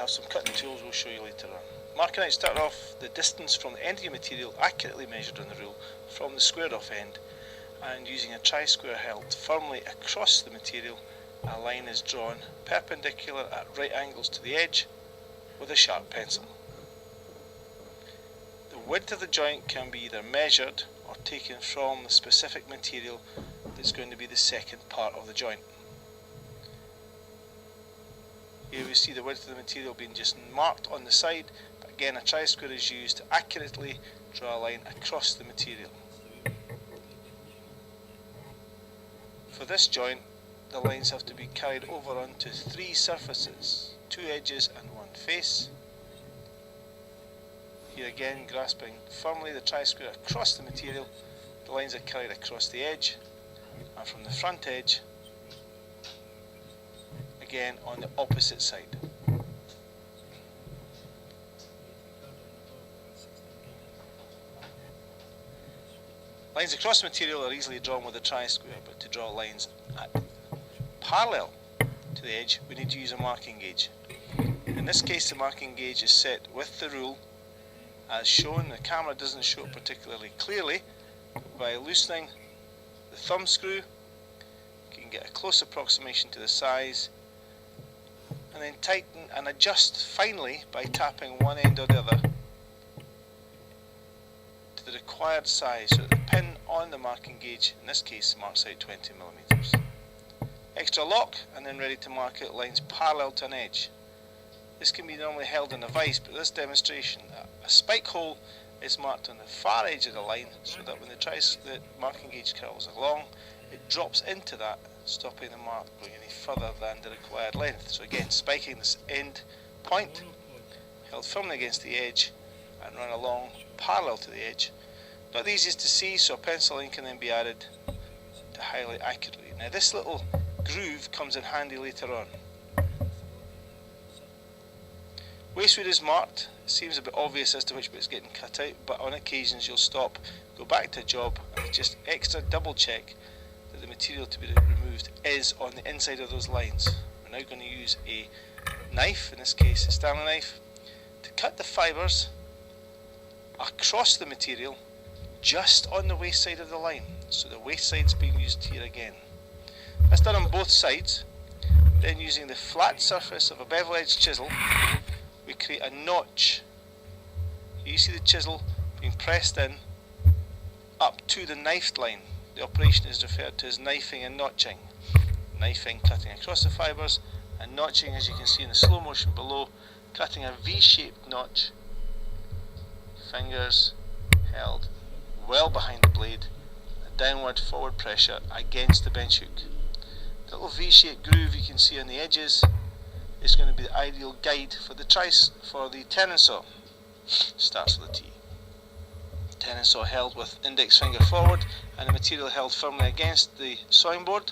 have some cutting tools we'll show you later on. Marking out, start off the distance from the end of your material accurately measured on the rule from the squared off end, and using a tri-square held firmly across the material, a line is drawn perpendicular at right angles to the edge with a sharp pencil. The width of the joint can be either measured or taken from the specific material that's going to be the second part of the joint. Here we see the width of the material being just marked on the side, but again a tri-square is used to accurately draw a line across the material. For this joint, the lines have to be carried over onto 3 surfaces, 2 edges and 1 face. Here again, grasping firmly the tri-square across the material, the lines are carried across the edge, and from the front edge, again on the opposite side. Lines across the material are easily drawn with a tri-square, but to draw lines at parallel to the edge, we need to use a marking gauge. In this case, the marking gauge is set with the rule as shown. The camera doesn't show it particularly clearly. By loosening the thumb screw, you can get a close approximation to the size, and then tighten and adjust finally by tapping one end or the other to the required size, so that the pin on the marking gauge, in this case, marks out 20mm. Extra lock, and then ready to mark out lines parallel to an edge. This can be normally held in a vise, but this demonstration, a spike hole is marked on the far edge of the line, so that when the marking gauge curls along, it drops into that, stopping the mark going any further than the required length. So again, spiking this end point, held firmly against the edge, and run along parallel to the edge. Not the easiest to see, so a pencil line can then be added to highlight accurately. Now this little groove comes in handy later on. Waste is marked. It seems a bit obvious as to which bit's getting cut out, but on occasions you'll stop, go back to a job, and just extra double check that the material to be removed is on the inside of those lines. We're now going to use a knife, in this case a Stanley knife, to cut the fibres across the material just on the waste side of the line. So the waste side is being used here again. That's done on both sides. Then using the flat surface of a bevel edge chisel, we create a notch. Here you see the chisel being pressed in up to the knifed line. The operation is referred to as knifing and notching. Knifing, cutting across the fibres, and notching, as you can see in the slow motion below, cutting a V-shaped notch, fingers held well behind the blade, a downward forward pressure against the bench hook. The little V-shaped groove you can see on the edges is going to be the ideal guide for the tenon saw. Starts with a T. Tenon saw held with index finger forward and the material held firmly against the sawing board,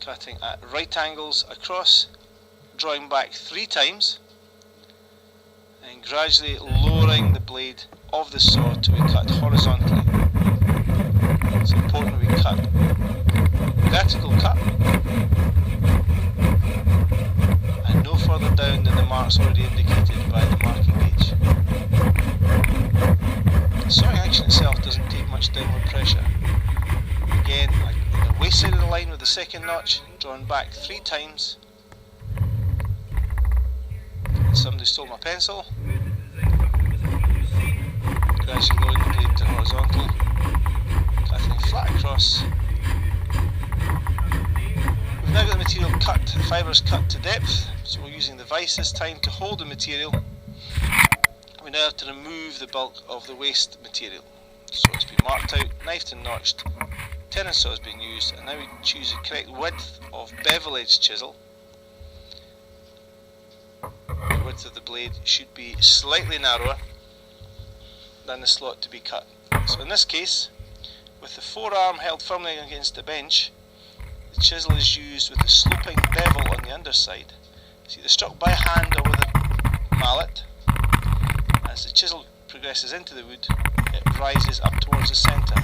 cutting at right angles across, drawing back 3 times, and gradually lowering the blade of the saw to be cut horizontally. It's important we cut vertical cut and no further down than the marks already indicated by the marking gauge. The sawing action itself doesn't take much downward pressure. Again, on the waist side of the line with the second notch, drawn back 3 times. Somebody stole my pencil. Gradually lowering the blade to horizontal, cutting flat across. We've now got the material cut, the fibres cut to depth, so we're using the vise this time to hold the material. We now have to remove the bulk of the waste material. So it's been marked out, knifed and notched, tenon saw has been used, and now we choose the correct width of bevel edge chisel. The width of the blade should be slightly narrower than the slot to be cut. So in this case, with the forearm held firmly against the bench, the chisel is used with the sloping bevel on the underside. It's either struck by hand or with a mallet. As the chisel progresses into the wood, it rises up towards the centre.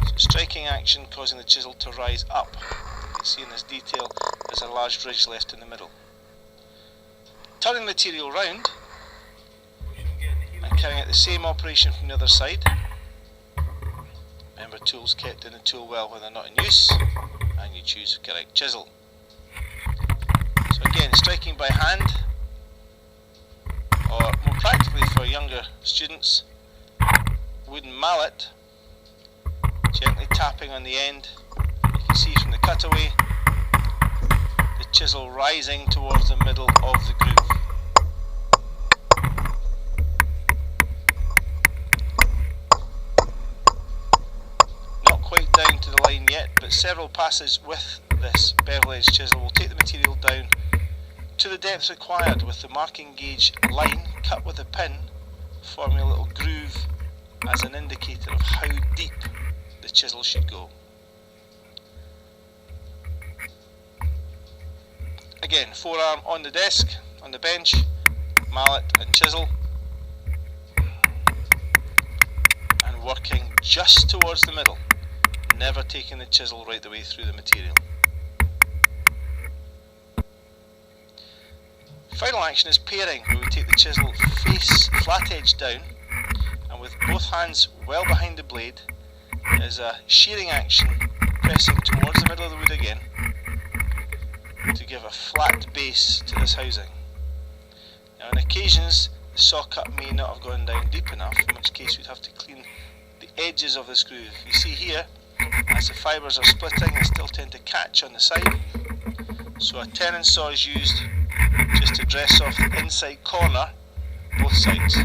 So striking action causing the chisel to rise up. You can see in this detail there's a large ridge left in the middle. Turning the material round and carrying out the same operation from the other side. Remember, tools kept in the tool well when they're not in use, and you choose the correct chisel. So again, striking by hand, or more practically for younger students, wooden mallet, gently tapping on the end. You can see from the cutaway the chisel rising towards the middle of the groove. Not quite down to the line yet, but several passes with this bevel edge chisel will take the material down to the depth required, with the marking gauge line cut with a pin forming a little groove as an indicator of how deep the chisel should go. Again, forearm on the desk, on the bench, mallet and chisel, and working just towards the middle, never taking the chisel right the way through the material. Final action is paring, where we take the chisel face flat edge down, and with both hands well behind the blade is a shearing action, pressing towards the middle of the wood again to give a flat base to this housing. Now on occasions the saw cut may not have gone down deep enough, in which case we'd have to clean the edges of this groove. You see here, as the fibres are splitting, they still tend to catch on the side, so a tenon saw is used just to dress off the inside corner, both sides.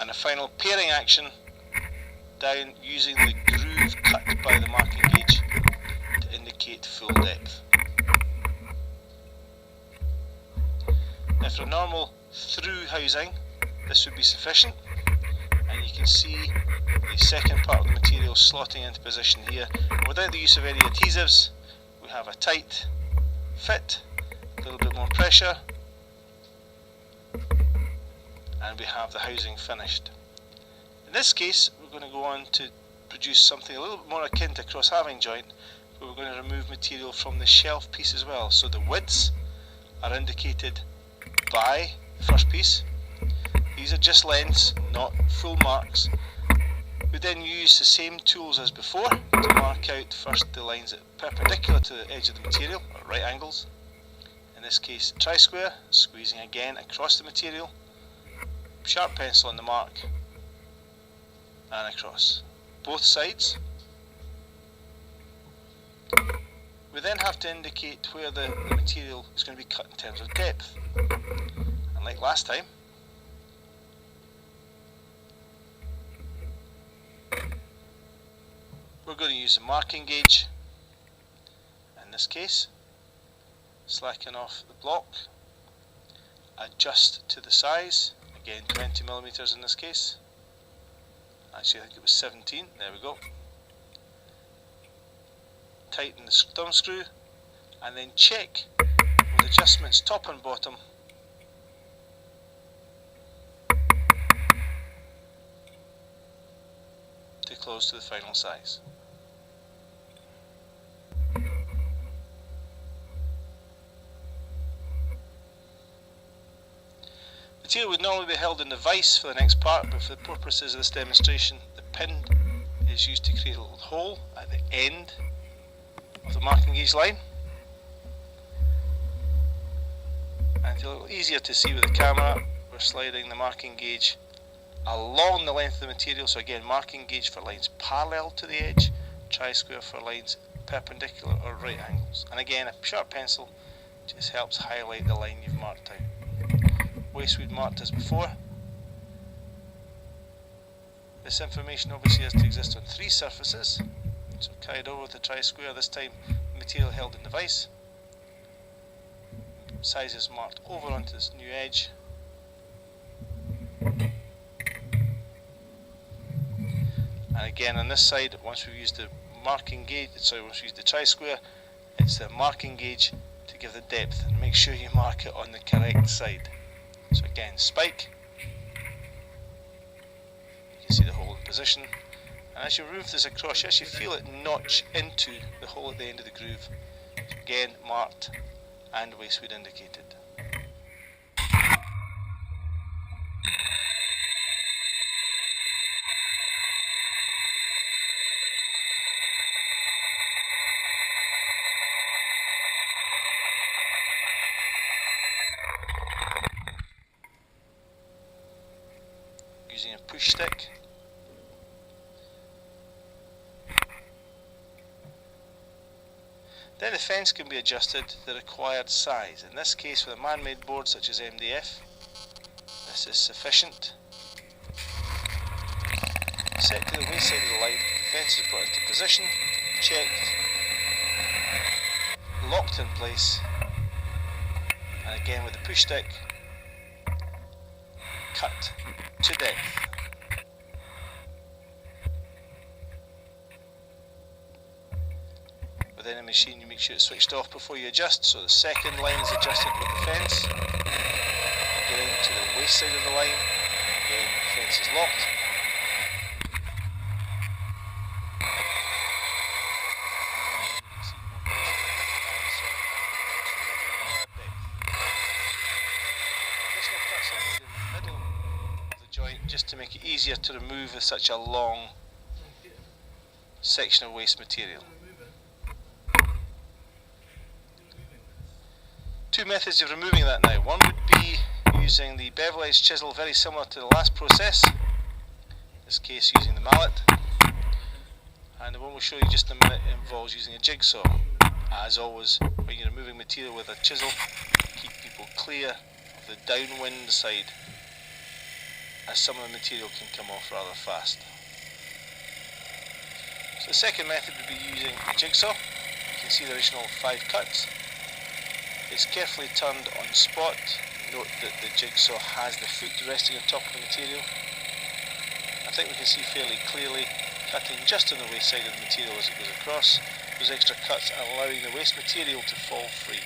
And a final paring action down using the groove cut by the marking gauge to indicate full depth. Now for a normal through housing, this would be sufficient, and you can see the second part of the material slotting into position here. Without the use of any adhesives, we have a tight fit, a little bit more pressure, and we have the housing finished. In this case, we're going to go on to produce something a little bit more akin to a cross-halving joint, where we're going to remove material from the shelf piece as well. So the widths are indicated by the first piece. These are just lengths, not full marks. We then use the same tools as before to mark out first the lines perpendicular to the edge of the material, or right angles. In this case, tri-square, squeezing again across the material, sharp pencil on the mark, and across both sides. We then have to indicate where the material is going to be cut in terms of depth. And like last time, we're going to use a marking gauge. In this case, slacken off the block, adjust to the size, again 20mm in this case. Actually I think it was 17, there we go. Tighten the thumb screw and then check with adjustments top and bottom to close to the final size. Material would normally be held in the vise for the next part, but for the purposes of this demonstration, the pin is used to create a little hole at the end of the marking gauge line. And it's a little easier to see with the camera, we're sliding the marking gauge along the length of the material. So again, marking gauge for lines parallel to the edge, tri-square for lines perpendicular or right angles. And again, a sharp pencil just helps highlight the line you've marked out. Waste wood marked as before. This information obviously has to exist on 3 surfaces, so carried over with the tri-square, this time the material held in the vise. Sizes marked over onto this new edge. And again on this side, once we've used the marking gauge, once we use the tri-square, it's the marking gauge to give the depth, and make sure you mark it on the correct side. So again, spike, you can see the hole in position, and as you remove this across, you actually feel it notch into the hole at the end of the groove. Again, marked and waste weed indicated. Using a push stick. Then the fence can be adjusted to the required size. In this case, with a man-made board such as MDF, this is sufficient. Set to the waist side of the line, the fence is brought into position, checked, locked in place, and again with the push stick, cut to depth. Within a machine, you make sure it's switched off before you adjust, so the second line is adjusted with the fence. Again to the waist side of the line, again the fence is locked. Additional cuts are made in the middle of the joint just to make it easier to remove such a long section of waste material. Two methods of removing that now. One would be using the bevel edge chisel, very similar to the last process, in this case using the mallet, and the one we'll show you just in a minute involves using a jigsaw. As always, when you're removing material with a chisel, keep people clear of the downwind side, as some of the material can come off rather fast. So the second method would be using the jigsaw. You can see the original 5 cuts. It's carefully turned on spot. Note that the jigsaw has the foot resting on top of the material. I think we can see fairly clearly, cutting just on the waist side of the material as it goes across, those extra cuts allowing the waste material to fall free.